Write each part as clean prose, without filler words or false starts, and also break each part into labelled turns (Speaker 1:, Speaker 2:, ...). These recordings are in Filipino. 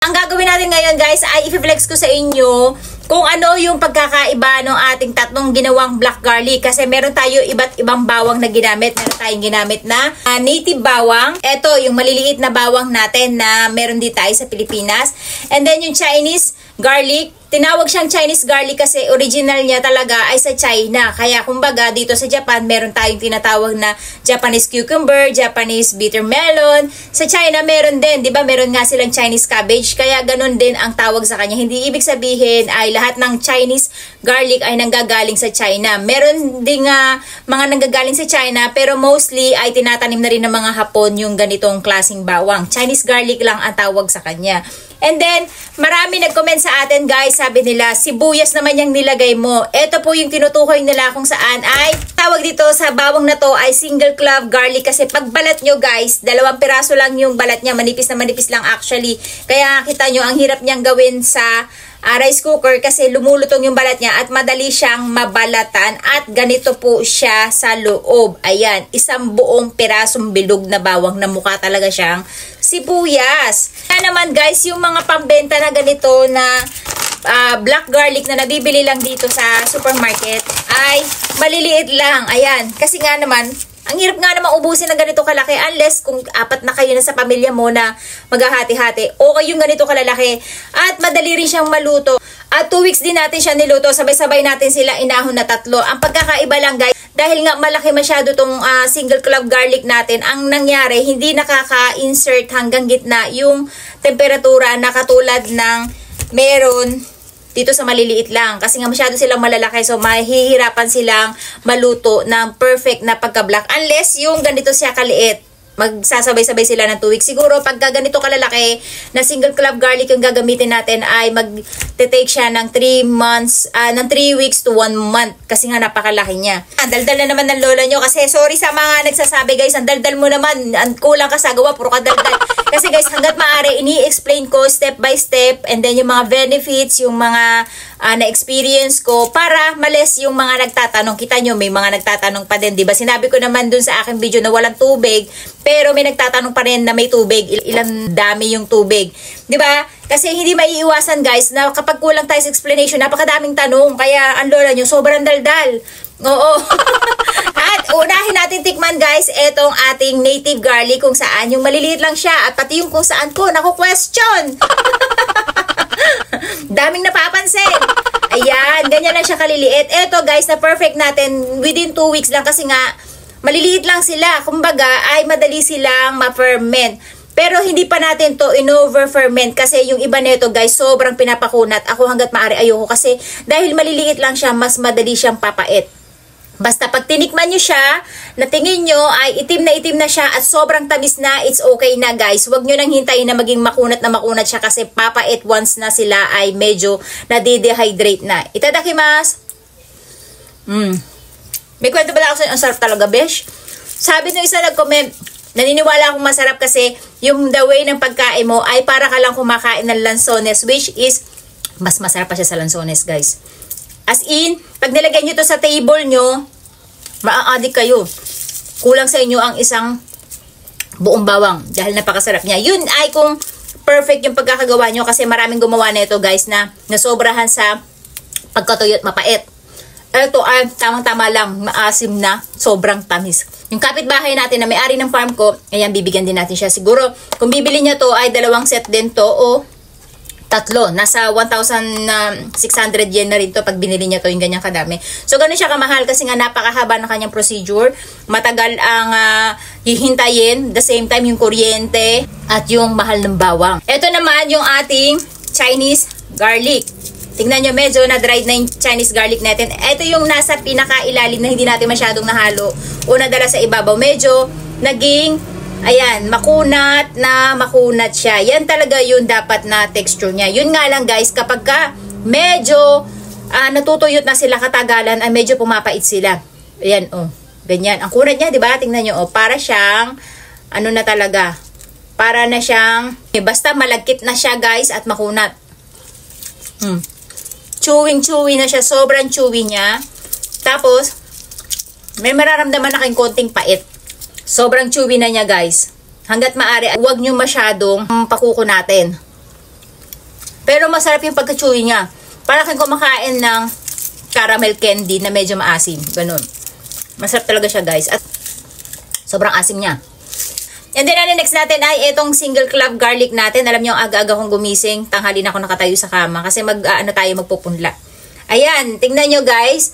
Speaker 1: Ang gagawin natin ngayon guys ay i-flex ko sa inyo kung ano yung pagkakaiba ng ating tatlong ginawang black garlic. Kasi meron tayo iba't ibang bawang na ginamit. Meron tayong ginamit na native bawang. Ito yung maliliit na bawang natin na meron din tayo sa Pilipinas. And then yung Chinese garlic. Tinawag siyang Chinese garlic kasi original niya talaga ay sa China. Kaya kumbaga dito sa Japan meron tayong tinatawag na Japanese cucumber, Japanese bitter melon. Sa China meron din, 'di ba? Meron nga silang Chinese cabbage. Kaya ganun din ang tawag sa kanya. Hindi ibig sabihin ay lahat ng Chinese garlic ay nanggagaling sa China. Meron ding mga nanggagaling sa China pero mostly ay tinatanim na rin ng mga Hapon yung ganitong klaseng bawang. Chinese garlic lang ang tawag sa kanya. And then, marami nag-comment sa atin guys, sabi nila, sibuyas naman yung nilagay mo. Ito po yung tinutukoy nila kung saan ay, tawag dito sa bawang na to ay single clove garlic kasi pag balat nyo guys, 2 piraso lang yung balat niya, manipis na manipis lang actually. Kaya kita nyo, ang hirap niyang gawin sa rice cooker kasi lumulutong yung balat niya at madali siyang mabalatan at ganito po siya sa loob. Ayan, isang buong pirasong bilog na bawang na mukha talaga siyang sibuyas. Kaya naman guys, yung mga pambenta na ganito na black garlic na nabibili lang dito sa supermarket ay maliliit lang. Ayan, kasi nga naman, ang hirap nga naman ubusin ng ganito kalaki unless kung 4 na kayo na sa pamilya mo na maghahati-hati. Okay yung ganito kalalaki at madali rin siyang maluto. At 2 weeks din natin siya niluto. Sabay-sabay natin sila inahon na 3. Ang pagkakaiba lang guys, dahil nga malaki masyado tong single clove garlic natin, ang nangyari, hindi nakaka-insert hanggang gitna yung temperatura na katulad ng meron dito sa maliliit lang. Kasi nga masyado silang malalaki. So, mahihirapan silang maluto ng perfect na pagka-black. Unless yung ganito siya kaliit. Magsasabay-sabay sila ng 2 weeks. Siguro, pagka ganito kalalaki na single clove garlic yung gagamitin natin ay mag-take siya ng 3 months, ng 3 weeks to 1 month. Kasi nga napakalaki niya. Daldal na naman ng lola nyo. Kasi sorry sa mga nagsasabi guys, ang daldal mo naman, kulang ka sa gawa, puro ka daldal. Kasi guys, hanggat maaari, ini-explain ko step by step and then yung mga benefits, yung mga na-experience ko para males yung mga nagtatanong. Kita nyo, may mga nagtatanong pa din, diba? Sinabi ko naman dun sa aking video na walang tubig, pero may nagtatanong pa rin na may tubig. Ilang dami yung tubig. Diba? Kasi hindi maiiwasan guys na kapag kulang tayo sa explanation, napakadaming tanong. Kaya ang lola nyo, sobrang daldal. Oo. At unahin natin tikman guys, etong ating native garlic kung saan yung maliliit lang siya. At pati yung kung saan ko, naku-question. Daming napapansin. Ayan, ganyan lang siya kaliliit. Eto guys, na perfect natin within 2 weeks lang kasi nga maliliit lang sila. Kumbaga ay madali silang ma-ferment. Pero hindi pa natin to in-over-ferment kasi yung iba nito guys, sobrang pinapakunat. Ako hanggat maaari ayoko kasi dahil maliliit lang siya, mas madali siyang papait. Basta pag tinikman nyo siya, na tingin nyo ay itim na siya at sobrang tamis na, it's okay na guys. Huwag nyo nang hintayin na maging makunat siya kasi papait once na sila ay medyo nade-dehydrate na. Itadakimasu! May kwento pala ako sa ang sarap talaga, besh. Sabi nung isa nag-comment, naniniwala akong masarap kasi yung the way ng pagkain mo ay para ka lang kumakain ng lansones, which is mas masarap pa siya sa lansones guys. As in, pag nilagay nyo to sa table nyo, maa-addict kayo. Kulang sa inyo ang isang buong bawang dahil napakasarap niya. Yun ay kung perfect yung pagkakagawa nyo kasi maraming gumawa na ito guys na nasobrahan sa pagkatuyo at mapait. Ito ay tamang-tama lang, maasim na, sobrang tamis. Yung kapitbahay natin na may-ari ng farm ko, ayan, bibigyan din natin siya. Siguro, kung bibili niya to ay 2 set din to o 3. Nasa 1,600 yen na rin to pag binili niya to yung ganyang kadami. So, ganun siya kamahal kasi nga napakahaba ng kanyang procedure. Matagal ang hihintayin. The same time, yung kuryente at yung mahal ng bawang. Ito naman yung ating Chinese garlic. Tingnan nyo, medyo na-dried na yung Chinese garlic natin. Ito yung nasa pinakailalim na hindi natin masyadong nahalo o nadala sa ibabaw. Medyo naging, ayan, makunat siya. Yan talaga yun dapat na texture niya. Yun nga lang guys, kapag ka medyo natutuyot na sila katagalan, ay medyo pumapait sila. Ayan, oh. Ganyan. Ang kunat niya, di ba? Tingnan nyo, oh. Para siyang, ano na talaga, para na siyang, basta malagkit na siya guys at makunat. Chewing-chewy na siya. Sobrang chewy niya. Tapos, may mararamdaman na kayong konting pait. Sobrang chewy na niya guys. Hanggat maaari, huwag nyo masyadong pakukunatin. Pero masarap yung pagka-chewy niya. Para kang kumakain ng caramel candy na medyo maasim. Ganun. Masarap talaga siya, guys. At sobrang asim niya. And then, next natin ay itong single clove garlic natin. Alam niyo, aga-aga kong gumising. Tanghali na ako nakatayo sa kama. Kasi magpupunla. Ayan, tingnan nyo, guys.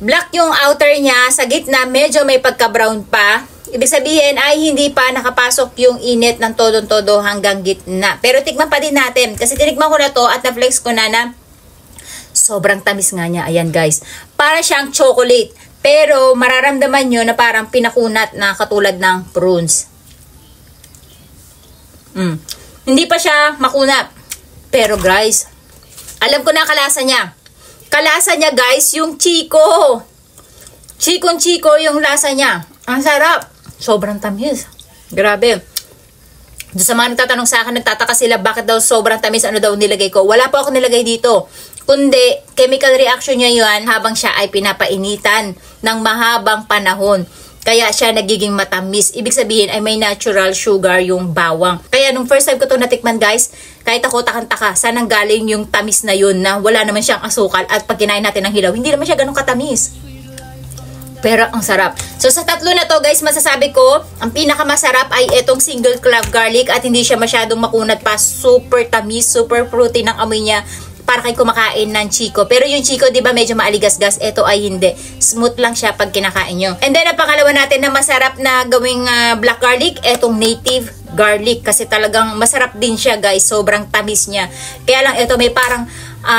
Speaker 1: Black yung outer niya, sa gitna medyo may pagka-brown pa. Ibig sabihin ay hindi pa nakapasok yung init ng todo-todo hanggang gitna. Pero tikman pa din natin kasi tinikman ko na to at na-flex ko na sobrang tamis nga niya. Ayan guys, para siyang chocolate. Pero mararamdaman nyo na parang pinakunat na katulad ng prunes. Hindi pa siya makunat. Pero guys, alam ko na kalasa niya. Kalasa niya guys, yung Chico. Chikong-chiko yung lasa niya. Ang sarap. Sobrang tamis. Grabe. Doon sa mga nagtatanong sa akin, nagtataka sila bakit daw sobrang tamis, ano daw nilagay ko. Wala po ako nilagay dito. Kundi, chemical reaction niya yun habang siya ay pinapainitan ng mahabang panahon. Kaya siya nagiging matamis. Ibig sabihin ay may natural sugar yung bawang. Kaya nung first time ko to natikman guys, kahit ako takang-taka, saan ang galing yung tamis na yun na wala naman siyang asukal at pag kinain natin ng hilaw, hindi naman siya ganun katamis. Pero ang sarap. So sa tatlo na to guys, masasabi ko, ang pinakamasarap ay itong single clove garlic at hindi siya masyadong makunat pa. Super tamis, super fruity ng amoy niya. Para kayo kumakain ng Chico. Pero yung Chico, di ba medyo maaligas-gas? Ito ay hindi. Smooth lang siya pag kinakain nyo. And then, ang pangalawa natin na masarap na gawing black garlic, etong native garlic. Kasi talagang masarap din siya, guys. Sobrang tamis niya. Kaya lang, ito may parang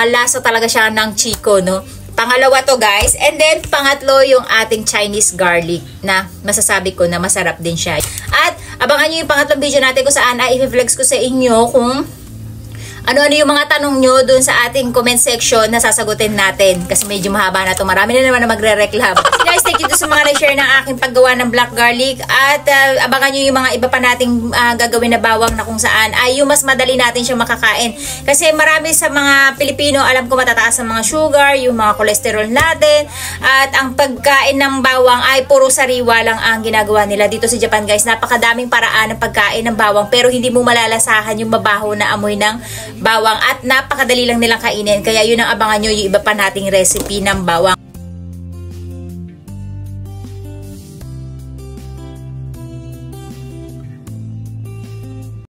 Speaker 1: lasa talaga siya ng Chico, no? Pangalawa to, guys. And then, pangatlo yung ating Chinese garlic na masasabi ko na masarap din siya. At, abangan nyo yung pangatlong video natin kung saan ay i-flex ko sa inyo kung ano-ano yung mga tanong nyo dun sa ating comment section na sasagutin natin. Kasi medyo mahaba na to. Marami na naman na magre-reclam. Guys, thank you to sa mga na-share ng aking paggawa ng black garlic. At abangan nyo yung mga iba pa nating gagawin na bawang na kung saan ay yung mas madali natin siya makakain. Kasi marami sa mga Pilipino, alam ko matataas ang mga sugar, yung mga cholesterol natin. At ang pagkain ng bawang ay puro sariwa lang ang ginagawa nila. Dito sa Japan guys, napakadaming paraan ng pagkain ng bawang. Pero hindi mo malalasahan yung mabaho na amoy ng bawang at napakadali lang nilang kainin. Kaya yun ang abangan nyo yung iba pa nating recipe ng bawang.